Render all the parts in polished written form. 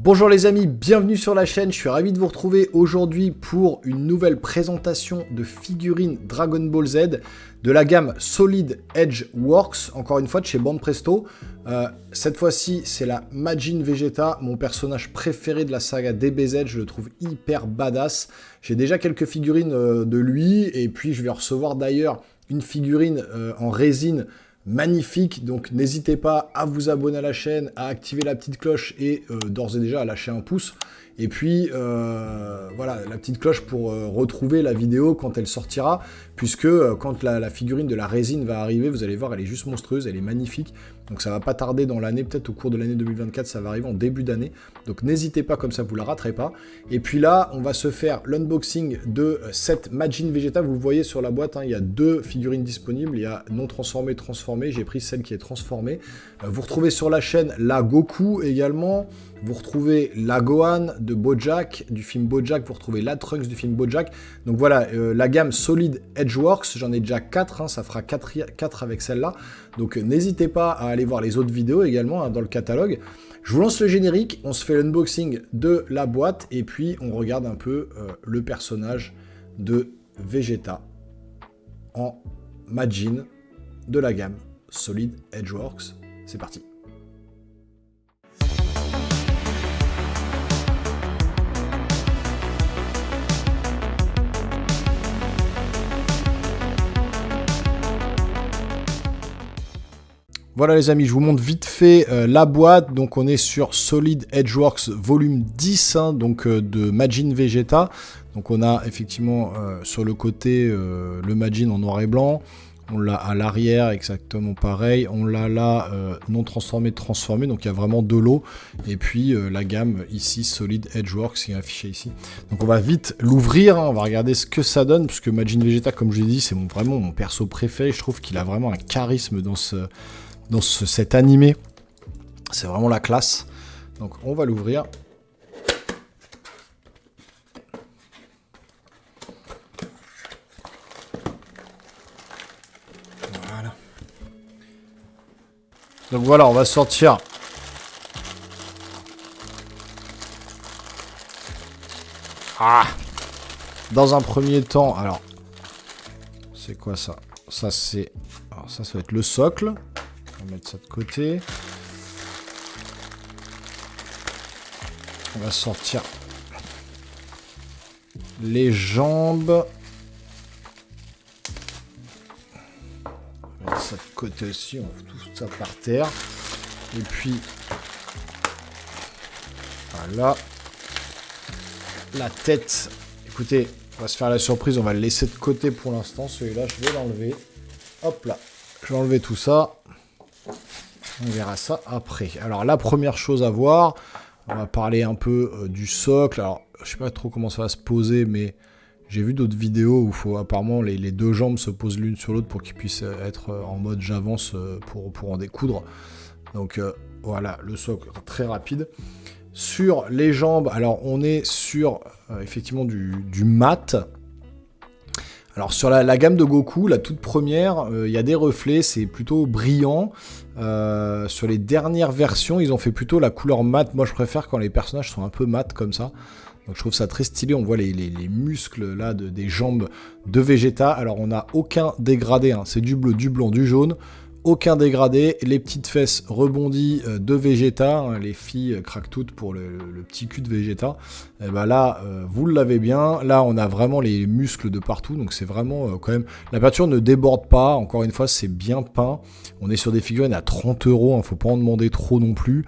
Bonjour les amis, bienvenue sur la chaîne, je suis ravi de vous retrouver aujourd'hui pour une nouvelle présentation de figurines Dragon Ball Z de la gamme Solid Edge Works, encore une fois de chez Banpresto. Cette fois-ci c'est la Majin Vegeta, mon personnage préféré de la saga DBZ, je le trouve hyper badass. J'ai déjà quelques figurines de lui et puis je vais recevoir d'ailleurs une figurine en résine magnifique, donc n'hésitez pas à vous abonner à la chaîne, à activer la petite cloche et d'ores et déjà à lâcher un pouce. Et puis voilà, la petite cloche pour retrouver la vidéo quand elle sortira, puisque quand la figurine de la résine va arriver, vous allez voir, elle est juste monstrueuse, elle est magnifique. Donc ça va pas tarder dans l'année, peut-être au cours de l'année 2024, ça va arriver en début d'année. Donc n'hésitez pas, comme ça vous la raterez pas. Et puis là, on va se faire l'unboxing de cette Majin Vegeta. Vous voyez sur la boîte, hein, il y a deux figurines disponibles. Il y a non transformée, transformée. J'ai pris celle qui est transformée. Vous retrouvez sur la chaîne la Goku également. Vous retrouvez la Gohan de Bojack, du film Bojack. Vous retrouvez la Trunks du film Bojack. Donc voilà, la gamme Solid Edgeworks. J'en ai déjà 4, hein, ça fera 4 avec celle-là. Donc n'hésitez pas à aller voir les autres vidéos également, hein, dans le catalogue. Je vous lance le générique, on se fait l'unboxing de la boîte et puis on regarde un peu le personnage de Vegeta en Majin de la gamme Solid Edgeworks. C'est parti. Voilà les amis, je vous montre vite fait la boîte. Donc on est sur Solid Edgeworks volume 10, hein, donc de Majin Vegeta. Donc on a effectivement sur le côté le Majin en noir et blanc. On l'a à l'arrière exactement pareil. On l'a là non transformé, transformé. Donc il y a vraiment de l'eau. Et puis la gamme ici, Solid Edgeworks, qui est affichée ici. Donc on va vite l'ouvrir, hein, on va regarder ce que ça donne. Puisque Majin Vegeta, comme je l'ai dit, c'est vraiment mon perso préféré. Je trouve qu'il a vraiment un charisme dans cet animé, c'est vraiment la classe. Donc on va l'ouvrir. Voilà. Donc voilà, on va sortir dans un premier temps. Alors, c'est quoi ça? Ça c'est, alors ça va être le socle. On va mettre ça de côté. On va sortir les jambes. On va mettre ça de côté aussi. On fout tout ça par terre. Et puis, voilà. La tête. Écoutez, on va se faire la surprise. On va le laisser de côté pour l'instant. Celui-là, je vais l'enlever. Hop là. Je vais enlever tout ça. On verra ça après. Alors la première chose à voir, on va parler un peu du socle. Alors je sais pas trop comment ça va se poser, mais j'ai vu d'autres vidéos où faut apparemment les deux jambes se posent l'une sur l'autre pour qu'ils puissent être en mode j'avance pour en découdre. Donc voilà, le socle très rapide. Sur les jambes, alors on est sur effectivement du mat. Alors sur la gamme de Goku, la toute première, il y a des reflets, c'est plutôt brillant. Sur les dernières versions, ils ont fait plutôt la couleur mat. Moi je préfère quand les personnages sont un peu mat comme ça. Donc je trouve ça très stylé, on voit les muscles là des jambes de Vegeta. Alors on n'a aucun dégradé, hein. C'est du bleu, du blanc, du jaune. Aucun dégradé, les petites fesses rebondies de Vegeta, hein, les filles craquent toutes pour le petit cul de Vegeta. Et ben là, vous l'avez bien, là on a vraiment les muscles de partout, donc c'est vraiment quand même... La peinture ne déborde pas, encore une fois c'est bien peint. On est sur des figurines à 30 €, hein, faut pas en demander trop non plus.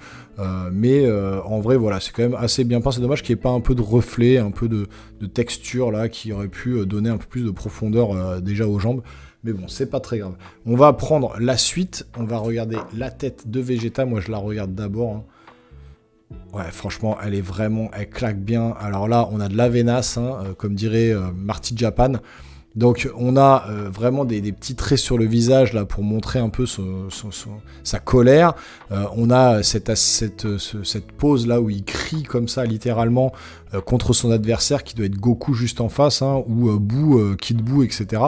Mais en vrai voilà, c'est quand même assez bien peint, c'est dommage qu'il n'y ait pas un peu de reflet, un peu de texture là, qui aurait pu donner un peu plus de profondeur déjà aux jambes. Mais bon, c'est pas très grave. On va prendre la suite. On va regarder la tête de Vegeta. Moi, je la regarde d'abord. Hein. Ouais, franchement, elle est vraiment... Elle claque bien. Alors là, on a de la vénasse, hein, comme dirait Marty Japan. Donc on a vraiment des petits traits sur le visage là pour montrer un peu sa colère. On a cette pose là où il crie comme ça littéralement contre son adversaire qui doit être Goku juste en face, hein, ou Boo, Kid Boo, etc.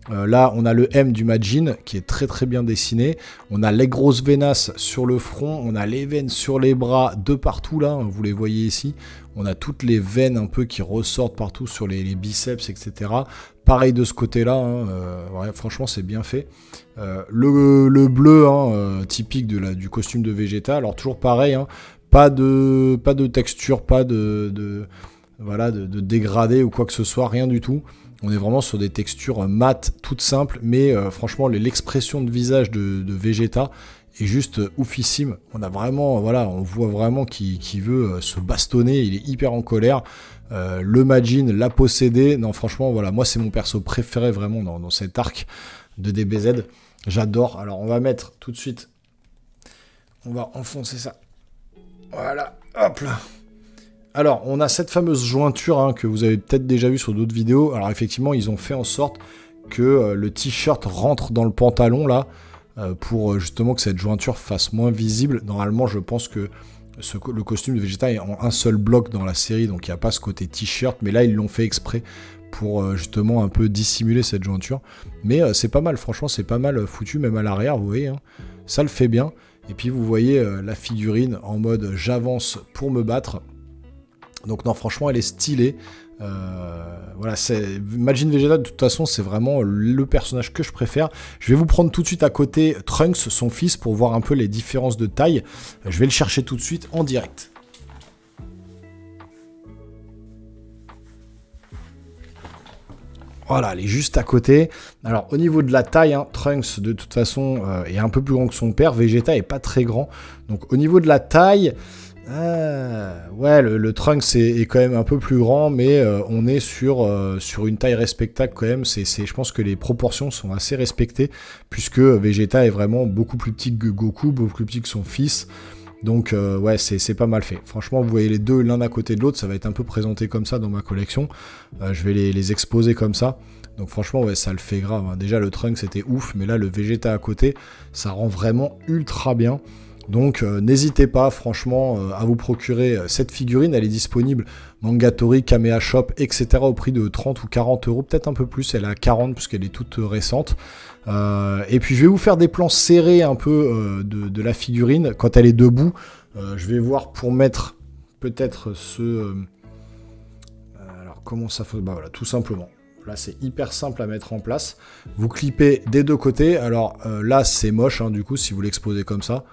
Là, on a le M du Majin qui est très très bien dessiné. On a les grosses veinas sur le front. On a les veines sur les bras de partout là. Vous les voyez ici. On a toutes les veines un peu qui ressortent partout sur les biceps, etc. Pareil de ce côté-là. Hein, ouais, franchement, c'est bien fait. Le bleu hein, typique du costume de Vegeta. Alors toujours pareil. Hein, pas de texture, pas de dégradé ou quoi que ce soit. Rien du tout. On est vraiment sur des textures mates, toutes simples, mais franchement, l'expression de visage de Vegeta est juste oufissime. On a vraiment, voilà, on voit vraiment qu'il veut se bastonner, il est hyper en colère. Le Majin l'a possédé. Non, franchement, voilà, moi, c'est mon perso préféré vraiment dans cet arc de DBZ. J'adore. Alors, on va mettre tout de suite, on va enfoncer ça. Voilà, hop là. Alors, on a cette fameuse jointure hein, que vous avez peut-être déjà vu sur d'autres vidéos. Alors, effectivement, ils ont fait en sorte que le t-shirt rentre dans le pantalon, là, pour justement que cette jointure fasse moins visible. Normalement, je pense que le costume de Vegeta est en un seul bloc dans la série, donc il n'y a pas ce côté t-shirt. Mais là, ils l'ont fait exprès pour justement un peu dissimuler cette jointure. Mais c'est pas mal, franchement, c'est pas mal foutu, même à l'arrière, vous voyez. Hein. Ça le fait bien. Et puis, vous voyez la figurine en mode « j'avance pour me battre ». Donc non, franchement, elle est stylée. Voilà, Majin Vegeta, de toute façon, c'est vraiment le personnage que je préfère. Je vais vous prendre tout de suite à côté Trunks, son fils, pour voir un peu les différences de taille. Je vais le chercher tout de suite en direct. Voilà, elle est juste à côté. Alors, au niveau de la taille, hein, Trunks, de toute façon, est un peu plus grand que son père. Vegeta est pas très grand. Donc, au niveau de la taille... ouais, le Trunks est quand même un peu plus grand, mais on est sur une taille respectable quand même. Je pense que les proportions sont assez respectées, puisque Vegeta est vraiment beaucoup plus petit que Goku, beaucoup plus petit que son fils. Donc ouais, c'est pas mal fait. Franchement, vous voyez les deux l'un à côté de l'autre, ça va être un peu présenté comme ça dans ma collection. Je vais les exposer comme ça. Donc franchement, ouais, ça le fait grave. Hein. Déjà, le Trunks c'était ouf, mais là, le Vegeta à côté, ça rend vraiment ultra bien. Donc n'hésitez pas franchement à vous procurer cette figurine, elle est disponible Mangatori, Kamea Shop, etc. au prix de 30 ou 40 euros, peut-être un peu plus, elle est à 40 puisqu'elle est toute récente. Et puis je vais vous faire des plans serrés un peu de la figurine quand elle est debout. Je vais voir pour mettre peut-être alors comment ça fait, bah voilà, tout simplement. Là, c'est hyper simple à mettre en place. Vous clippez des deux côtés. Alors là, c'est moche, hein, du coup, si vous l'exposez comme ça.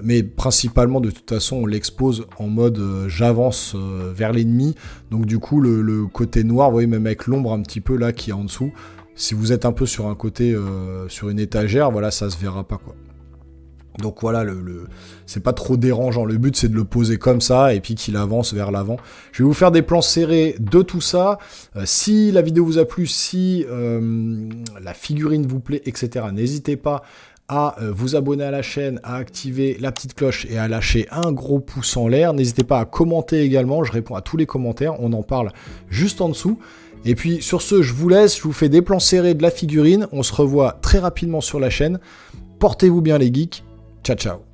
Mais principalement, de toute façon, on l'expose en mode j'avance vers l'ennemi. Donc du coup, le côté noir, vous voyez, même avec l'ombre un petit peu là qui est en dessous, si vous êtes un peu sur un côté, sur une étagère, voilà, ça se verra pas, quoi. Donc voilà, c'est pas trop dérangeant. Le but, c'est de le poser comme ça et puis qu'il avance vers l'avant. Je vais vous faire des plans serrés de tout ça. Si la vidéo vous a plu, si la figurine vous plaît, etc., n'hésitez pas à vous abonner à la chaîne, à activer la petite cloche et à lâcher un gros pouce en l'air. N'hésitez pas à commenter également, je réponds à tous les commentaires, on en parle juste en dessous. Et puis sur ce, je vous laisse, je vous fais des plans serrés de la figurine. On se revoit très rapidement sur la chaîne. Portez-vous bien les geeks. Ciao, ciao.